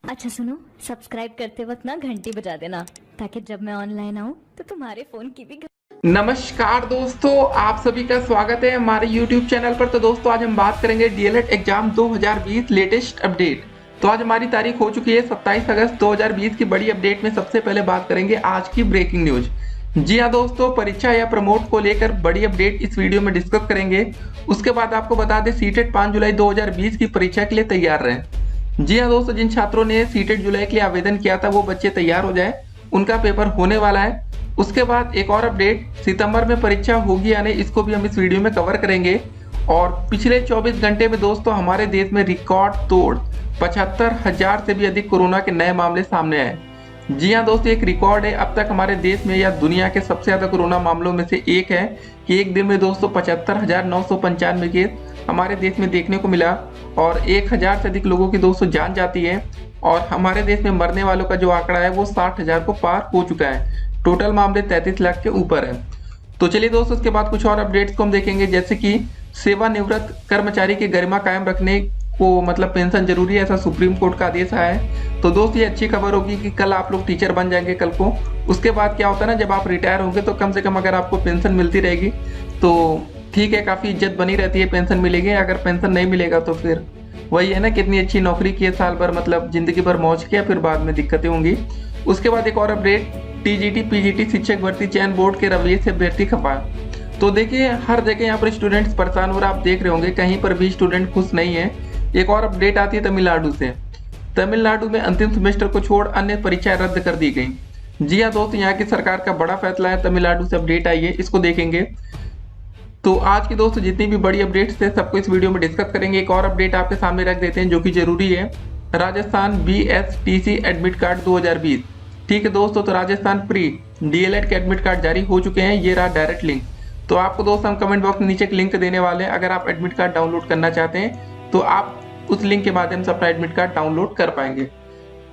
अच्छा सुनो, सब्सक्राइब करते वक्त ना घंटी बजा देना ताकि जब मैं ऑनलाइन आऊँ तो तुम्हारे फोन की भी नमस्कार दोस्तों, आप सभी का स्वागत है हमारे YouTube चैनल पर। तो दोस्तों आज हम बात करेंगे डीएलएड एग्जाम 2020 लेटेस्ट अपडेट। तो आज हमारी तारीख हो चुकी है 27 अगस्त 2020 की बड़ी अपडेट में सबसे पहले बात करेंगे आज की ब्रेकिंग न्यूज। जी हाँ दोस्तों, परीक्षा या प्रमोट को लेकर बड़ी अपडेट इस वीडियो में डिस्कस करेंगे। उसके बाद आपको बता दें सीटेट 5 जुलाई 2020 की परीक्षा के लिए तैयार रहें। जी हाँ दोस्तों, जिन छात्रों ने सीटेट जुलाई के लिए आवेदन किया था वो बच्चे तैयार हो जाए, उनका पेपर होने वाला है। उसके बाद एक और अपडेट, सितंबर में परीक्षा होगी या नहीं, इसको भी हम इस वीडियो में कवर करेंगे। और पिछले 24 घंटे में दोस्तों हमारे देश में रिकॉर्ड तोड़ 75,000 से भी अधिक कोरोना के नए मामले सामने आए। जी हाँ दोस्तों, एक रिकॉर्ड है अब तक हमारे देश में या दुनिया के सबसे ज्यादा कोरोना मामलों में से एक है कि एक दिन में दोस्तों 75,995 केस हमारे देश में देखने को मिला और 1,000 से अधिक लोगों की दोस्तों जान जाती है। और हमारे देश में मरने वालों का जो आंकड़ा है वो 60,000 को पार हो चुका है। टोटल मामले 33 लाख के ऊपर है। तो चलिए दोस्तों, उसके बाद कुछ और अपडेट्स को हम देखेंगे, जैसे कि सेवानिवृत्त कर्मचारी की गरिमा कायम रखने को मतलब पेंशन जरूरी है, ऐसा सुप्रीम कोर्ट का आदेश आया है। तो दोस्त ये अच्छी खबर होगी कि कल आप लोग टीचर बन जाएंगे कल को। उसके बाद क्या होता है ना, जब आप रिटायर होंगे तो कम से कम अगर आपको पेंशन मिलती रहेगी तो ठीक है, काफी इज्जत बनी रहती है, पेंशन मिलेगी। अगर पेंशन नहीं मिलेगा तो फिर वही है ना, कितनी अच्छी नौकरी की है, साल भर मतलब जिंदगी भर मौज किया, फिर बाद में दिक्कतें होंगी। उसके बाद एक और अपडेट, टीजीटी पीजीटी शिक्षक भर्ती चयन बोर्ड के रवैये से अभ्यर्थी खफा। तो देखिए हर जगह यहाँ पर स्टूडेंट्स परेशान हो रहे, आप देख रहे होंगे कहीं पर भी स्टूडेंट खुश नहीं है। एक और अपडेट आती है तमिलनाडु से। तमिलनाडु में अंतिम सेमेस्टर को छोड़ अन्य परीक्षाएं रद्द कर दी गई। जी हाँ दोस्तों, यहाँ की सरकार का बड़ा फैसला है, तमिलनाडु से अपडेट आई है, इसको देखेंगे। तो आज की दोस्तों जितनी भी बड़ी अपडेट्स थे सबको इस वीडियो में डिस्कस करेंगे। एक और अपडेट आपके सामने रख देते हैं जो कि जरूरी है, राजस्थान बीएसटीसी एडमिट कार्ड 2020। ठीक है दोस्तों, तो राजस्थान प्री डीएलएड के एडमिट कार्ड जारी हो चुके हैं। ये रहा डायरेक्ट लिंक। तो आपको दोस्तों हम कमेंट बॉक्स में नीचे एक लिंक देने वाले हैं, अगर आप एडमिट कार्ड डाउनलोड करना चाहते हैं तो आप उस लिंक के माध्यम से अपना एडमिट कार्ड डाउनलोड कर पाएंगे।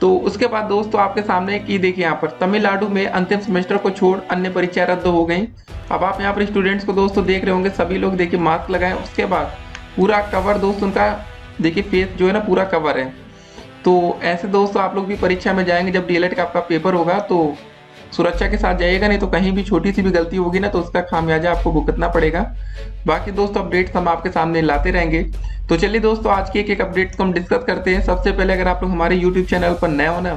तो उसके बाद दोस्तों आपके सामने की देखिए, यहाँ पर तमिलनाडु में अंतिम सेमेस्टर को छोड़ अन्य परीक्षाएं रद्द हो गई। अब आप यहाँ पर स्टूडेंट्स को दोस्तों देख रहे होंगे, सभी लोग देखिए मास्क लगाए। उसके बाद पूरा कवर दोस्तों उनका देखिए फेस जो है ना पूरा कवर है। तो ऐसे दोस्तों आप लोग भी परीक्षा में जाएंगे, जब डीएलएड का आपका पेपर होगा तो सुरक्षा के साथ जाइएगा, नहीं तो कहीं भी छोटी सी भी गलती होगी ना तो उसका खामियाजा आपको भुगतना पड़ेगा। बाकी दोस्तों अपडेट्स हम आपके सामने लाते रहेंगे। तो चलिए दोस्तों आज की एक अपडेट को हम डिस्कस करते हैं। सबसे पहले अगर आप लोग हमारे यूट्यूब चैनल पर नए हो ना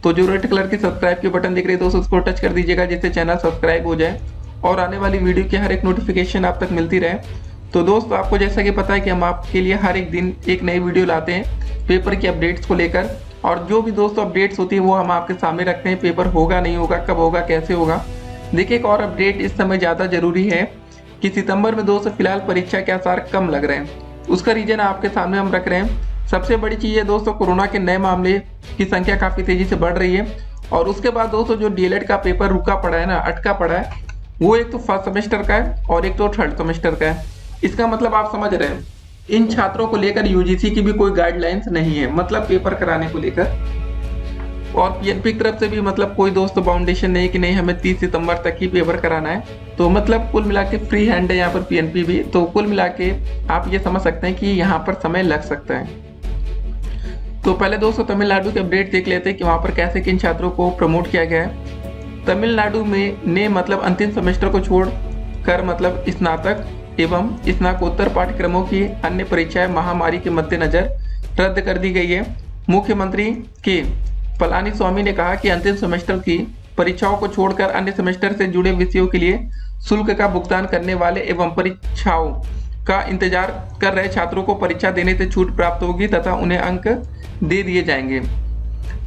तो जो रेड कलर की सब्सक्राइब के बटन दिख रही है दोस्तों उसको टच कर दीजिएगा, जिससे चैनल सब्सक्राइब हो जाए और आने वाली वीडियो की हर एक नोटिफिकेशन आप तक मिलती रहे। तो दोस्तों आपको जैसा कि पता है कि हम आपके लिए हर एक दिन एक नई वीडियो लाते हैं पेपर की अपडेट्स को लेकर, और जो भी दोस्तों अपडेट्स होती है वो हम आपके सामने रखते हैं। पेपर होगा नहीं होगा, कब होगा, कैसे होगा। देखिए एक और अपडेट इस समय ज़्यादा जरूरी है कि सितंबर में दोस्तों फिलहाल परीक्षा के आसार कम लग रहे हैं। उसका रीजन आपके सामने हम रख रहे हैं। सबसे बड़ी चीज़ है दोस्तों, कोरोना के नए मामले की संख्या काफ़ी तेज़ी से बढ़ रही है। और उसके बाद दोस्तों जो डीएलएड का पेपर रुका पड़ा है ना, अटका पड़ा है, वो एक तो फर्स्ट सेमेस्टर का है और एक तो थर्ड सेमेस्टर का है। इसका मतलब आप समझ रहे हैं, इन छात्रों को लेकर यूजीसी की भी कोई गाइडलाइंस नहीं है, मतलब पेपर कराने को लेकर। और पीएनपी की तरफ से भी मतलब कोई दोस्तों बाउंडेशन नहीं कि नहीं हमें 30 सितंबर तक ही पेपर कराना है। तो मतलब कुल मिला के फ्री हैंड है यहाँ पर पीएनपी भी। तो कुल मिला के आप ये समझ सकते हैं कि यहाँ पर समय लग सकता है। तो पहले दोस्तों तमिलनाडु के अपडेट देख लेते हैं कि वहाँ पर कैसे किन छात्रों को प्रमोट किया गया है। तमिलनाडु में ने मतलब अंतिम सेमेस्टर को छोड़ कर मतलब स्नातक एवं स्नातकोत्तर पाठ्यक्रमों की अन्य परीक्षाएं महामारी के मद्देनजर रद्द कर दी गई है। मुख्यमंत्री के पलानीस्वामी ने कहा कि अंतिम सेमेस्टर की परीक्षाओं को छोड़कर अन्य सेमेस्टर से जुड़े विषयों के लिए शुल्क का भुगतान करने वाले एवं परीक्षाओं का इंतजार कर रहे छात्रों को परीक्षा देने से छूट प्राप्त होगी तथा उन्हें अंक दे दिए जाएंगे।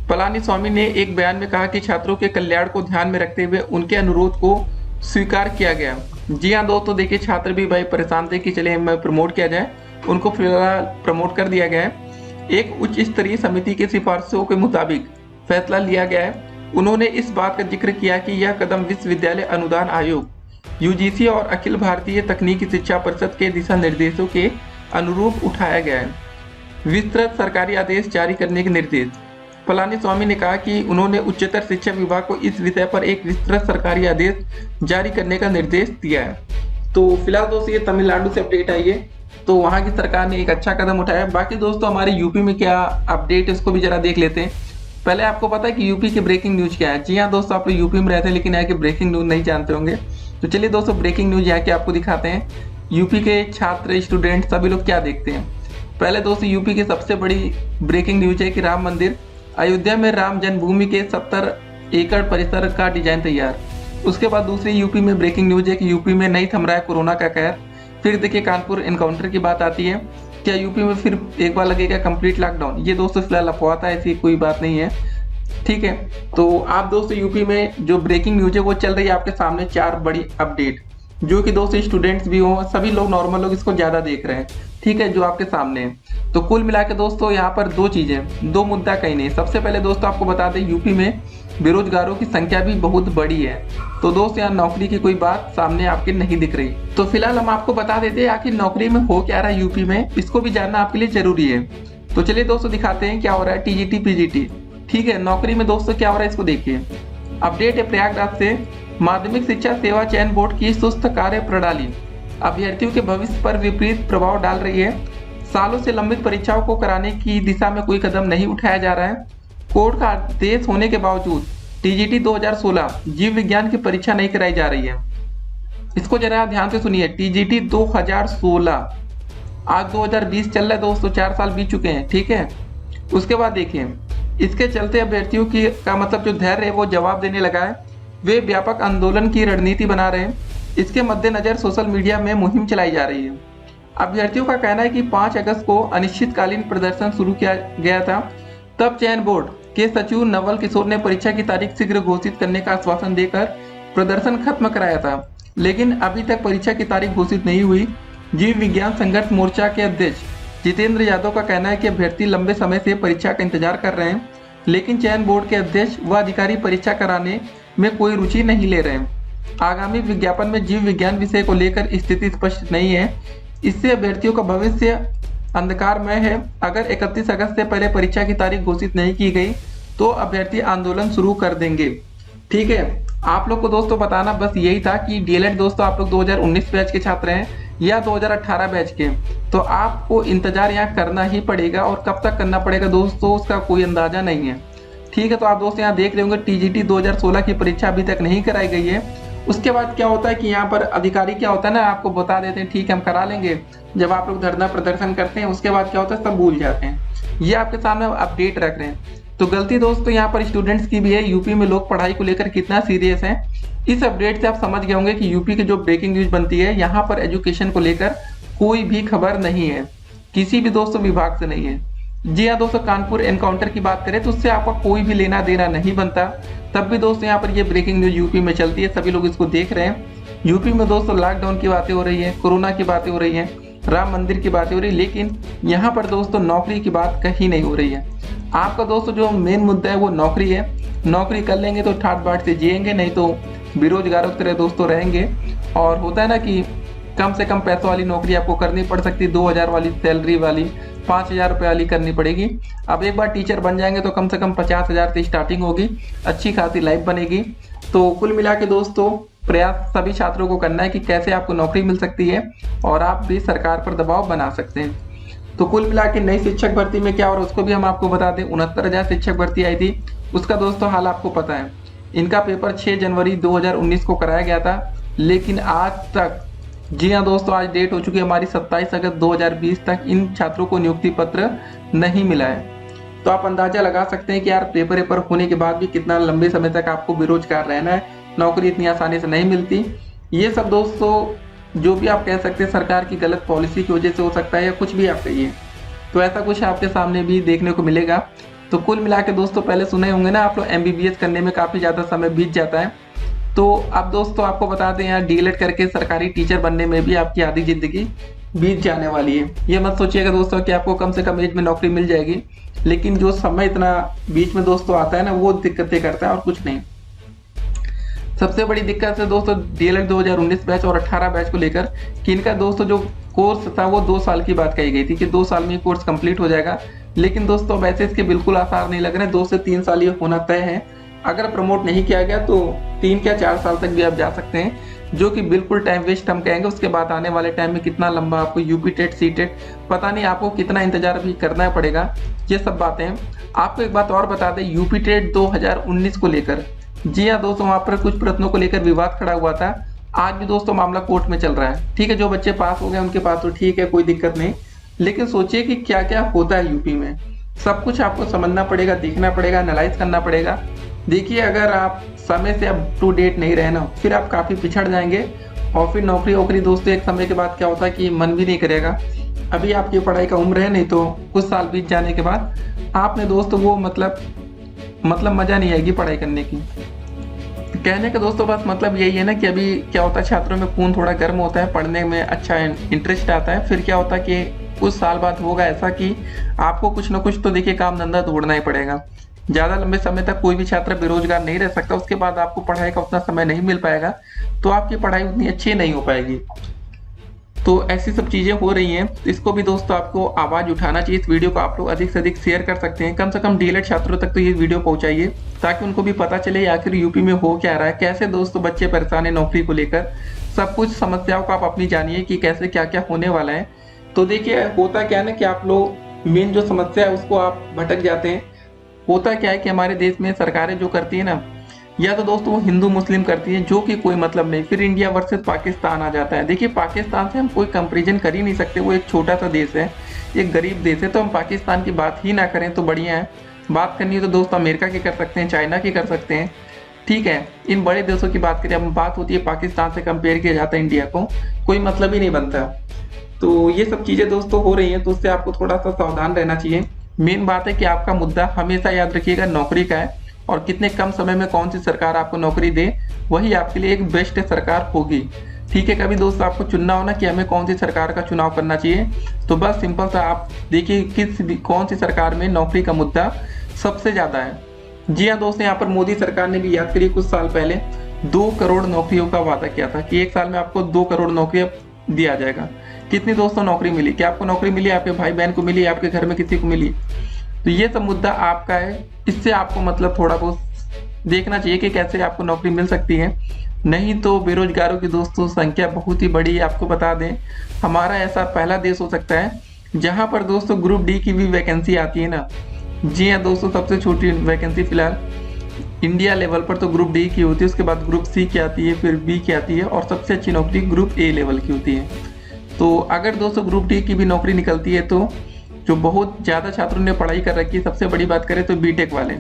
पलानीस्वामी ने एक बयान में कहा कि छात्रों के कल्याण को ध्यान में रखते हुए उनके अनुरोध को स्वीकार किया गया। जी हाँ दोस्तों, देखिए छात्र भी भाई परेशान थे कि चले हमें प्रमोट किया जाए, उनको फिलहाल प्रमोट कर दिया गया है। एक उच्च स्तरीय समिति की सिफारिशों के मुताबिक फैसला लिया गया है। उन्होंने इस बात का जिक्र किया कि यह कदम विश्वविद्यालय अनुदान आयोग यूजीसी और अखिल भारतीय तकनीकी शिक्षा परिषद के दिशा निर्देशों के अनुरूप उठाया गया है। विस्तृत सरकारी आदेश जारी करने के निर्देश। पलानीस्वामी ने कहा कि उन्होंने उच्चतर शिक्षा विभाग को इस विषय पर एक विस्तृत सरकारी आदेश जारी करने का निर्देश दिया है। तो फिलहाल दोस्तों ये तमिलनाडु से अपडेट आई है। तो वहाँ की सरकार ने एक अच्छा कदम उठाया। बाकी दोस्तों हमारे यूपी में क्या अपडेट है इसको भी जरा देख लेते हैं। पहले आपको पता है कि यूपी की ब्रेकिंग न्यूज क्या है? जी हाँ दोस्तों, आप लोग यूपी में रहते हैं लेकिन यहाँ की ब्रेकिंग न्यूज नहीं जानते होंगे। तो चलिए दोस्तों ब्रेकिंग न्यूज यहाँ की आपको दिखाते हैं। यूपी के छात्र, स्टूडेंट सभी लोग क्या देखते हैं। पहले दोस्तों यूपी की सबसे बड़ी ब्रेकिंग न्यूज है कि राम मंदिर, अयोध्या में राम जन्मभूमि के 70 एकड़ परिसर का डिजाइन तैयार। उसके बाद दूसरी यूपी में ब्रेकिंग न्यूज है कि यूपी में नहीं थम रहा है कोरोना का कहर। फिर देखिए कानपुर एनकाउंटर की बात आती है, क्या यूपी में फिर एक बार लगेगा कंप्लीट लॉकडाउन? ये दोस्तों फिलहाल अफवाह था, ऐसी कोई बात नहीं है, ठीक है। तो आप दोस्तों यूपी में जो ब्रेकिंग न्यूज है वो चल रही है आपके सामने, 4 बड़ी अपडेट, जो कि दोस्तों स्टूडेंट्स भी हों, सभी लोग नॉर्मल लोग इसको ज्यादा देख रहे हैं, ठीक है, जो आपके सामने है। तो कुल मिला के दोस्तों यहाँ पर 2 चीजें, 2 मुद्दा कहीं नहीं। सबसे पहले दोस्तों आपको बता दें यूपी में बेरोजगारों की संख्या भी बहुत बड़ी है। तो दोस्त यहाँ नौकरी की कोई बात सामने आपके नहीं दिख रही। तो फिलहाल हम आपको बता देते हैं आखिर नौकरी में हो क्या रहा है यूपी में, इसको भी जानना आपके लिए जरूरी है। तो चलिए दोस्तों दिखाते हैं क्या हो रहा है। टीजीटी पीजीटी, ठीक है, नौकरी में दोस्तों क्या हो रहा है इसको देखिए। अपडेट है प्रयागराज से, माध्यमिक शिक्षा सेवा चयन बोर्ड की सुस्त कार्य प्रणाली अभ्यर्थियों के भविष्य पर विपरीत प्रभाव डाल रही है। सालों से लंबित परीक्षाओं को कराने की दिशा में कोई कदम नहीं उठाया जा रहा है। कोर्ट का आदेश होने के बावजूद टीजीटी 2016 जीव विज्ञान की परीक्षा नहीं कराई जा रही है। इसको जरा ध्यान से सुनिए, टीजीटी 2016, आज 2020 चल रहा है दोस्तों, 4 साल बीत चुके हैं, ठीक है। उसके बाद देखिए, इसके चलते अभ्यर्थियों की का मतलब जो धैर्य है वो जवाब देने लगा है। वे व्यापक आंदोलन की रणनीति बना रहे हैं। इसके मद्देनजर सोशल मीडिया में मुहिम चलाई जा रही है। अभ्यर्थियों का कहना है कि 5 अगस्त को अनिश्चितकालीन प्रदर्शन शुरू किया गया था। तब चयन बोर्ड के सचिव नवल किशोर ने परीक्षा की तारीख शीघ्र घोषित करने का आश्वासन देकर प्रदर्शन खत्म कराया था, लेकिन अभी तक परीक्षा की तारीख घोषित नहीं हुई। जीव विज्ञान संघर्ष मोर्चा के अध्यक्ष जितेंद्र यादव का कहना है कि अभ्यर्थी लंबे समय से परीक्षा का इंतजार कर रहे हैं, लेकिन चयन बोर्ड के अध्यक्ष व अधिकारी परीक्षा कराने में कोई रुचि नहीं ले रहे हैं। आगामी विज्ञापन में जीव विज्ञान विषय को लेकर स्थिति स्पष्ट नहीं है। इससे अभ्यर्थियों का भविष्य अंधकारमय है। अगर 31 अगस्त से पहले परीक्षा की तारीख घोषित नहीं की गई तो अभ्यर्थी आंदोलन शुरू कर देंगे, ठीक है। आप लोग को दोस्तों बताना बस यही था कि डीएलएड दोस्तों आप लोग 2019 बैच के छात्र हैं या 2018 बैच के, तो आपको इंतजार यहाँ करना ही पड़ेगा। और कब तक करना पड़ेगा दोस्तों उसका कोई अंदाजा नहीं है, ठीक है। तो आप दोस्तों यहाँ देख रहे होंगे टीजीटी 2016 की परीक्षा अभी तक नहीं कराई गई है। उसके बाद क्या होता है कि यहाँ पर अधिकारी क्या होता है ना, आपको बता देते हैं ठीक है हम करा लेंगे। जब आप लोग धरना प्रदर्शन करते हैं उसके बाद क्या होता है सब भूल जाते हैं। ये आपके सामने अपडेट रख रहे हैं। तो गलती दोस्तों यहाँ पर स्टूडेंट्स की भी है। यूपी में लोग पढ़ाई को लेकर कितना सीरियस है, इस अपडेट से आप समझ गए होंगे कि यूपी की जो ब्रेकिंग न्यूज बनती है यहाँ पर एजुकेशन को लेकर कोई भी खबर नहीं है, किसी भी दोस्तों विभाग से नहीं है। जी हाँ दोस्तों, कानपुर एनकाउंटर की बात करें तो उससे आपका कोई भी लेना देना नहीं बनता। तब भी दोस्तों यहाँ पर ये ब्रेकिंग न्यूज यूपी में चलती है, सभी लोग इसको देख रहे हैं। यूपी में दोस्तों लॉकडाउन की बातें हो रही है, कोरोना की बातें हो रही है, राम मंदिर की बातें हो रही है, लेकिन यहाँ पर दोस्तों नौकरी की बात कहीं नहीं हो रही है। आपका दोस्तों जो मेन मुद्दा है वो नौकरी है। नौकरी कर लेंगे तो ठाट बाट से जिएंगे, नहीं तो बेरोजगारों की तरह दोस्तों रहेंगे। और होता है ना कि कम से कम पैसों वाली नौकरी आपको करनी पड़ सकती है, 2000 वाली सैलरी वाली 5000 रुपये वाली करनी पड़ेगी। अब एक बार टीचर बन जाएंगे तो कम से कम 50,000 से स्टार्टिंग होगी, अच्छी खासी लाइफ बनेगी। तो कुल मिला के दोस्तों प्रयास सभी छात्रों को करना है कि कैसे आपको नौकरी मिल सकती है और आप भी सरकार पर दबाव बना सकते हैं। तो कुल मिला के नई शिक्षक भर्ती में क्या हो रहा है उसको भी हम आपको बता दें। 69,000 शिक्षक भर्ती आई थी, उसका दोस्तों हाल आपको पता है। इनका पेपर 6 जनवरी 2019 को कराया गया था, लेकिन आज तक, जी हाँ दोस्तों आज डेट हो चुकी है हमारी 27 अगस्त 2020 तक इन छात्रों को नियुक्ति पत्र नहीं मिला है। तो आप अंदाजा लगा सकते हैं कि यार पेपर होने के बाद भी कितना लंबे समय तक आपको बेरोजगार रहना है, नौकरी इतनी आसानी से नहीं मिलती। ये सब दोस्तों जो भी आप कह सकते हैं सरकार की गलत पॉलिसी की वजह से हो सकता है या कुछ भी आप कहिए, तो ऐसा कुछ आपके सामने भी देखने को मिलेगा। तो कुल मिला के दोस्तों पहले सुने होंगे ना आप लोग MBBS करने में काफ़ी ज़्यादा समय बीत जाता है। तो अब दोस्तों आपको बता दें यहाँ डीएलएड करके सरकारी टीचर बनने में भी आपकी आधी जिंदगी बीत जाने वाली है। ये मत सोचिएगा दोस्तों कि आपको कम से कम एज में नौकरी मिल जाएगी, लेकिन जो समय इतना बीच में दोस्तों आता है ना वो दिक्कतें करता है और कुछ नहीं। सबसे बड़ी दिक्कत है दोस्तों डीएलएड 2019 बैच और 18 बैच को लेकर कि इनका दोस्तों जो कोर्स था वो 2 साल की बात कही गई थी कि 2 साल में कोर्स कंप्लीट हो जाएगा, लेकिन दोस्तों वैसे इसके बिल्कुल आसार नहीं लग रहे। 2 से 3 साल ये होना तय है। अगर प्रमोट नहीं किया गया तो 3 या 4 साल तक भी आप जा सकते हैं, जो कि बिल्कुल टाइम वेस्ट हम कहेंगे। उसके बाद आने वाले टाइम में कितना लंबा आपको यूपी टेट सी टेट पता नहीं आपको कितना इंतजार भी करना पड़ेगा। ये सब बातें आपको एक बात और बता दें, यूपी टेट 2019 को लेकर, जी हाँ दोस्तों, वहाँ पर कुछ प्रश्नों को लेकर विवाद खड़ा हुआ था। आज भी दोस्तों मामला कोर्ट में चल रहा है। ठीक है, जो बच्चे पास हो गए उनके पास तो ठीक है, कोई दिक्कत नहीं, लेकिन सोचिए कि क्या क्या होता है यूपी में। सब कुछ आपको समझना पड़ेगा, देखना पड़ेगा, एनालाइज करना पड़ेगा। देखिए, अगर आप समय से अप टू डेट नहीं रहे ना, फिर आप काफ़ी पिछड़ जाएंगे और फिर नौकरी वोकरी दोस्तों एक समय के बाद क्या होता है कि मन भी नहीं करेगा। अभी आपकी पढ़ाई का उम्र है, नहीं तो कुछ साल बीत जाने के बाद आपने दोस्तों वो मतलब मज़ा नहीं आएगी पढ़ाई करने की। कहने का दोस्तों बस मतलब यही है ना कि अभी क्या होता है, छात्रों में खून थोड़ा गर्म होता है, पढ़ने में अच्छा इंटरेस्ट आता है। फिर क्या होता है कि कुछ साल बाद होगा ऐसा कि आपको कुछ ना कुछ तो देखिए काम धंधा ढूंढना ही पड़ेगा। ज़्यादा लंबे समय तक कोई भी छात्र बेरोजगार नहीं रह सकता। उसके बाद आपको पढ़ाई का उतना समय नहीं मिल पाएगा, तो आपकी पढ़ाई उतनी अच्छी नहीं हो पाएगी। तो ऐसी सब चीज़ें हो रही हैं, तो इसको भी दोस्तों आपको आवाज़ उठाना चाहिए। इस वीडियो को आप लोग अधिक से अधिक शेयर कर सकते हैं, कम से कम डीएलएड छात्रों तक तो ये वीडियो पहुंचाइए, ताकि उनको भी पता चले आखिर यूपी में हो क्या रहा है, कैसे दोस्तों बच्चे परेशान है नौकरी को लेकर। सब कुछ समस्याओं को आप अपनी जानिए कि कैसे क्या क्या होने वाला है। तो देखिए, होता क्या है ना कि आप लोग मेन जो समस्या है उसको आप भटक जाते हैं। होता क्या है कि हमारे देश में सरकारें जो करती है ना, या तो दोस्तों वो हिंदू मुस्लिम करती है, जो कि कोई मतलब नहीं। फिर इंडिया वर्सेस पाकिस्तान आ जाता है। देखिए, पाकिस्तान से हम कोई कंपेरिजन कर ही नहीं सकते, वो एक छोटा सा देश है, एक गरीब देश है, तो हम पाकिस्तान की बात ही ना करें तो बढ़िया है। बात करनी है तो दोस्तों अमेरिका की कर सकते हैं, चाइना की कर सकते हैं, ठीक है, इन बड़े देशों की बात करें। अब बात होती है पाकिस्तान से कंपेयर किया जाता है इंडिया को, कोई मतलब ही नहीं बनता। तो ये सब चीज़ें दोस्तों हो रही हैं, तो उससे आपको थोड़ा सा सावधान रहना चाहिए। मेन बात है कि आपका मुद्दा हमेशा याद रखिएगा नौकरी का है, और कितने कम समय में कौन सी सरकार आपको नौकरी दे, वही आपके लिए एक बेस्ट सरकार होगी। ठीक है, कभी दोस्तों आपको चुनना हो ना कि हमें कौन सी सरकार का चुनाव करना चाहिए, तो बस सिंपल सा आप देखिए कौन सी सरकार में नौकरी का मुद्दा सबसे ज़्यादा है। जी हाँ दोस्तों, यहाँ पर मोदी सरकार ने भी याद करिए कुछ साल पहले 2 करोड़ नौकरियों का वादा किया था कि एक साल में आपको 2 करोड़ नौकरियाँ दिया जाएगा। कितनी दोस्तों नौकरी मिली? क्या आपको नौकरी मिली? आपके भाई बहन को मिली? आपके घर में किसी को मिली? तो ये सब मुद्दा आपका है, इससे आपको मतलब थोड़ा बहुत देखना चाहिए कि कैसे आपको नौकरी मिल सकती है। नहीं तो बेरोजगारों की दोस्तों संख्या बहुत ही बड़ी है। आपको बता दें, हमारा ऐसा पहला देश हो सकता है जहां पर दोस्तों ग्रुप डी की भी वैकेंसी आती है ना। जी हाँ दोस्तों, सबसे छोटी वैकेंसी फिलहाल इंडिया लेवल पर तो ग्रुप डी की होती है, उसके बाद ग्रुप सी की आती है, फिर बी की आती है, और सबसे अच्छी नौकरी ग्रुप ए लेवल की होती है। तो अगर दोस्तों ग्रुप डी की भी नौकरी निकलती है, तो जो बहुत ज़्यादा छात्रों ने पढ़ाई कर रखी है, सबसे बड़ी बात करें तो बीटेक वाले,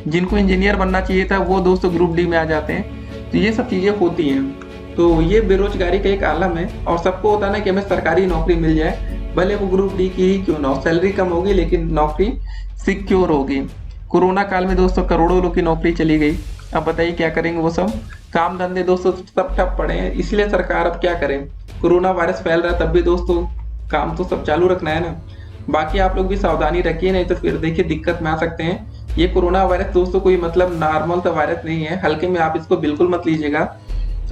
जिनको इंजीनियर बनना चाहिए था, वो दोस्तों ग्रुप डी में आ जाते हैं। तो ये सब चीज़ें होती हैं। तो ये बेरोजगारी का एक आलम है, और सबको होता है ना कि हमें सरकारी नौकरी मिल जाए, भले वो ग्रुप डी की ही क्यों ना हो। सैलरी कम होगी लेकिन नौकरी सिक्योर होगी। कोरोना काल में दोस्तों करोड़ों लोग की नौकरी चली गई। अब बताइए क्या करेंगे वो सब? काम धंधे दोस्तों सब ठप पड़े हैं, इसलिए सरकार अब क्या करें, कोरोना वायरस फैल रहा है तब भी दोस्तों काम तो सब चालू रखना है ना। बाकी आप लोग भी सावधानी रखिए, नहीं तो फिर देखिए दिक्कत में आ सकते हैं। ये कोरोना वायरस दोस्तों कोई मतलब नॉर्मल सा वायरस नहीं है, हल्के में आप इसको बिल्कुल मत लीजिएगा।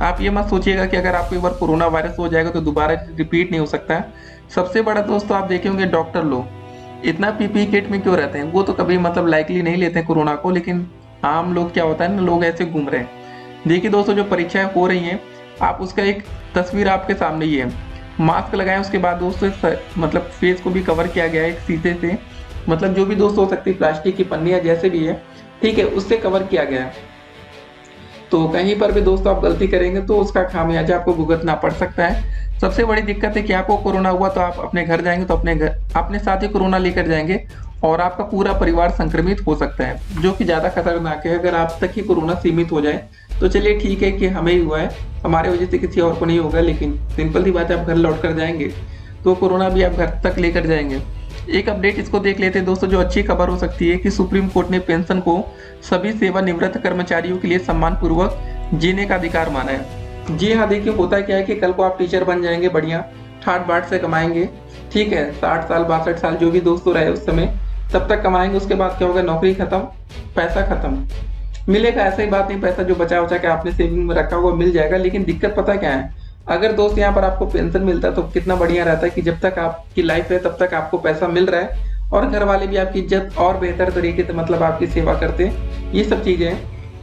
आप ये मत सोचिएगा कि अगर आपको एक बार कोरोना वायरस हो जाएगा तो दोबारा रिपीट नहीं हो सकता है। सबसे बड़ा दोस्तों आप देखे होंगे डॉक्टर लोग इतना पीपी किट में क्यों रहते हैं? वो तो कभी मतलब लाइकली नहीं लेते हैं कोरोना को, लेकिन आम लोग क्या होता है ना, लोग ऐसे घूम रहे हैं। देखिए दोस्तों, जो परीक्षाएं हो रही हैं, आप उसका एक तस्वीर आपके सामने ही है। मास्क लगाएं, उसके बाद दोस्तों मतलब फेस को भी कवर किया गया है एक शीशे से, मतलब जो भी दोस्तों हो सकती है प्लास्टिक की पन्नी या जैसे भी है, ठीक है, उससे कवर किया गया है। तो कहीं पर भी दोस्तों आप गलती करेंगे तो उसका खामियाजा आपको भुगतना पड़ सकता है। सबसे बड़ी दिक्कत है कि आपको कोरोना हुआ तो आप अपने घर जाएंगे तो अपने साथ ही कोरोना लेकर जाएंगे, और आपका पूरा परिवार संक्रमित हो सकता है, जो कि ज़्यादा खतरनाक है। अगर आप तक ही कोरोना सीमित हो जाए तो चलिए ठीक है कि हमें ही हुआ है, हमारे वजह से किसी और को नहीं होगा, लेकिन सिंपल सी बात है, आप घर लौट कर जाएंगे तो कोरोना भी आप घर तक लेकर जाएंगे। एक अपडेट इसको देख लेते हैं दोस्तों, जो अच्छी खबर हो सकती है कि सुप्रीम कोर्ट ने पेंशन को सभी सेवानिवृत्त कर्मचारियों के लिए सम्मान पूर्वक जीने का अधिकार माना है। जी हाँ, देखिए होता क्या है कि कल को आप टीचर बन जाएंगे, बढ़िया ठाट बाट से कमाएंगे, ठीक है, 60 साल 62 साल जो भी दोस्तों रहे उस समय तब तक कमाएंगे। उसके बाद क्या होगा, नौकरी खत्म, पैसा खत्म, मिलेगा ऐसा ही बात नहीं, पैसा जो बचा उचा के आपने सेविंग में रखा हुआ मिल जाएगा। लेकिन दिक्कत पता क्या है, अगर दोस्त यहाँ पर आपको पेंशन मिलता है तो कितना बढ़िया रहता है कि जब तक आपकी लाइफ है तब तक आपको पैसा मिल रहा है, और घर वाले भी आपकी इज्जत और बेहतर तरीके से मतलब आपकी सेवा करते हैं। ये सब चीजें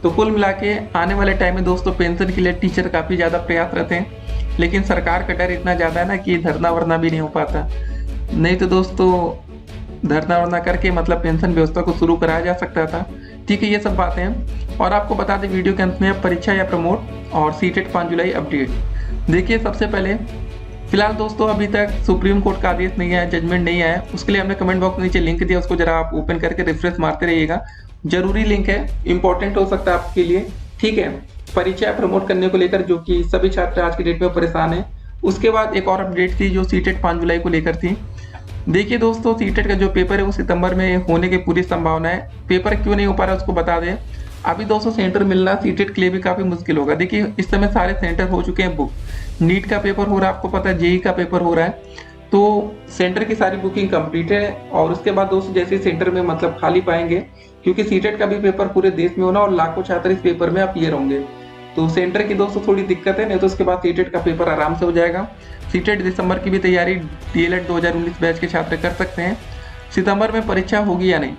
तो कुल मिला के आने वाले टाइम में दोस्तों पेंशन के लिए टीचर काफ़ी ज़्यादा प्रयासरत हैं, लेकिन सरकार का डर इतना ज़्यादा है ना कि धरना वरना भी नहीं हो पाता। नहीं तो दोस्तों धरना वरना करके मतलब पेंशन व्यवस्था को शुरू कराया जा सकता था। ठीक है, ये सब बातें हैं। और आपको बता दें वीडियो के अंत में परीक्षा या प्रमोट और सीटेट 5 जुलाई अपडेट। देखिए सबसे पहले फिलहाल दोस्तों अभी तक सुप्रीम कोर्ट का आदेश नहीं आया, जजमेंट नहीं आया, उसके लिए हमने कमेंट बॉक्स में नीचे लिंक दिया, उसको जरा आप ओपन करके रिफ्रेश मारते रहिएगा। जरूरी लिंक है, इंपॉर्टेंट हो सकता है आपके लिए। ठीक है, परीक्षा प्रमोट करने को लेकर जो कि सभी छात्र आज की डेट में परेशान है। उसके बाद एक और अपडेट थी जो सीटेट 5 जुलाई को लेकर थी। देखिए दोस्तों सीटेट का जो पेपर है वो सितंबर में होने की पूरी संभावना है। पेपर क्यों नहीं हो पा रहा है उसको बता दें। अभी दोस्तों सेंटर मिलना सीटेट के लिए भी काफ़ी मुश्किल होगा। देखिए इस समय सारे सेंटर हो चुके हैं बुक। नीट का पेपर हो रहा है, आपको पता है, जेई का पेपर हो रहा है, तो सेंटर की सारी बुकिंग कंप्लीट है। और उसके बाद दोस्तों जैसे सेंटर में मतलब खाली पाएंगे, क्योंकि सीटेट का भी पेपर पूरे देश में होना और लाखों छात्र इस पेपर में अपीयर होंगे, तो सेंटर की दोस्तों थोड़ी दिक्कत है। नहीं तो उसके बाद सीटेट का पेपर आराम से हो जाएगा। सीटेट दिसंबर की भी तैयारी डीएलएड 2019 बैच के छात्र कर सकते हैं। सितंबर में परीक्षा होगी या नहीं,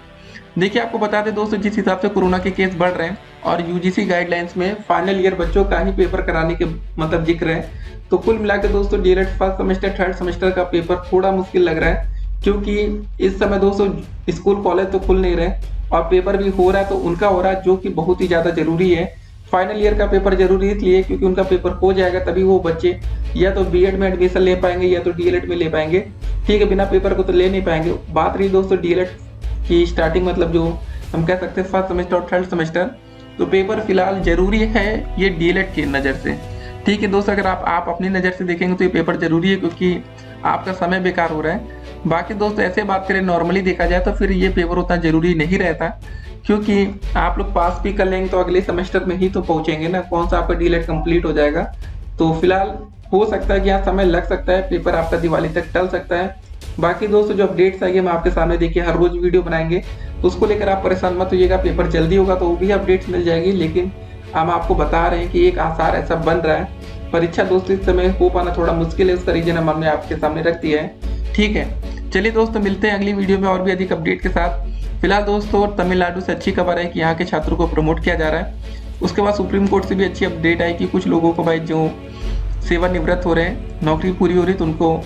देखिए आपको बता दें दोस्तों जिस हिसाब से कोरोना के केस बढ़ रहे हैं और यूजीसी गाइडलाइंस में फाइनल ईयर बच्चों का ही पेपर कराने के मतलब जिक्र है, तो कुल मिलाकर दोस्तों DElEd first semester third semester का पेपर थोड़ा मुश्किल लग रहा है। क्योंकि इस समय दोस्तों स्कूल कॉलेज तो खुल नहीं रहे और पेपर भी हो रहा है, तो उनका हो रहा है जो कि बहुत ही ज़्यादा जरूरी है। फाइनल ईयर का पेपर जरूरी इसलिए क्योंकि उनका पेपर हो जाएगा तभी वो बच्चे या तो बीएड में एडमिशन ले पाएंगे या तो डीएलएड में ले पाएंगे। ठीक है, बिना पेपर को तो ले नहीं पाएंगे। बात रही दोस्तों डीएलएड की स्टार्टिंग मतलब जो हम कह सकते हैं फर्स्ट सेमेस्टर और थर्ड सेमेस्टर, तो पेपर फिलहाल जरूरी है ये डीएलएड की नज़र से। ठीक है दोस्तों, अगर आप अपनी नज़र से देखेंगे तो ये पेपर जरूरी है क्योंकि आपका समय बेकार हो रहा है। बाकी दोस्तों ऐसे बात करें नॉर्मली देखा जाए तो फिर ये पेपर उतना जरूरी नहीं रहता, क्योंकि आप लोग पास भी कर लेंगे तो अगले सेमेस्टर में ही तो पहुंचेंगे ना, कौन सा आपका डीएलएड कंप्लीट हो जाएगा। तो फिलहाल हो सकता है कि यहाँ समय लग सकता है, पेपर आपका दिवाली तक टल सकता है। बाकी दोस्तों जो अपडेट्स आएंगे हम आपके सामने देखिए हर रोज वीडियो बनाएंगे, तो उसको लेकर आप परेशान मत होइएगा। पेपर जल्दी होगा तो वो भी अपडेट्स मिल जाएगी, लेकिन हम आपको बता रहे हैं कि एक आसार ऐसा बन रहा है। परीक्षा दोस्तों इस समय हो पाना थोड़ा मुश्किल है, उसका रीजन हमने आपके सामने रख दिया है। ठीक है, चलिए दोस्तों मिलते हैं अगली वीडियो में और भी अधिक अपडेट के साथ। फिलहाल दोस्तों तमिलनाडु से अच्छी खबर है कि यहाँ के छात्रों को प्रमोट किया जा रहा है। उसके बाद सुप्रीम कोर्ट से भी अच्छी अपडेट आई कि कुछ लोगों को भाई जो सेवानिवृत्त हो रहे हैं, नौकरी पूरी हो रही तो उनको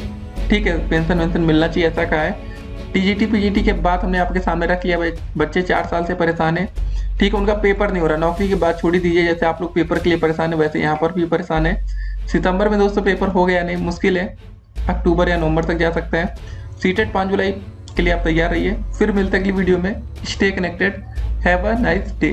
ठीक है पेंशन वेंशन मिलना चाहिए, ऐसा कहा है। टीजीटी पीजीटी के बाद हमने आपके सामने रख लिया, बच्चे 4 साल से परेशान है। ठीक है, उनका पेपर नहीं हो रहा, नौकरी की बात छोड़ ही दीजिए, जैसे आप लोग पेपर के लिए परेशान है वैसे यहाँ पर भी परेशान है। सितंबर में दोस्तों पेपर हो गया नहीं, मुश्किल है, अक्टूबर या नवंबर तक जा सकता है। सीटेट 5 जुलाई के लिए आप तैयार रहिए। फिर मिलते हैं अगली वीडियो में। Stay connected, have a nice day.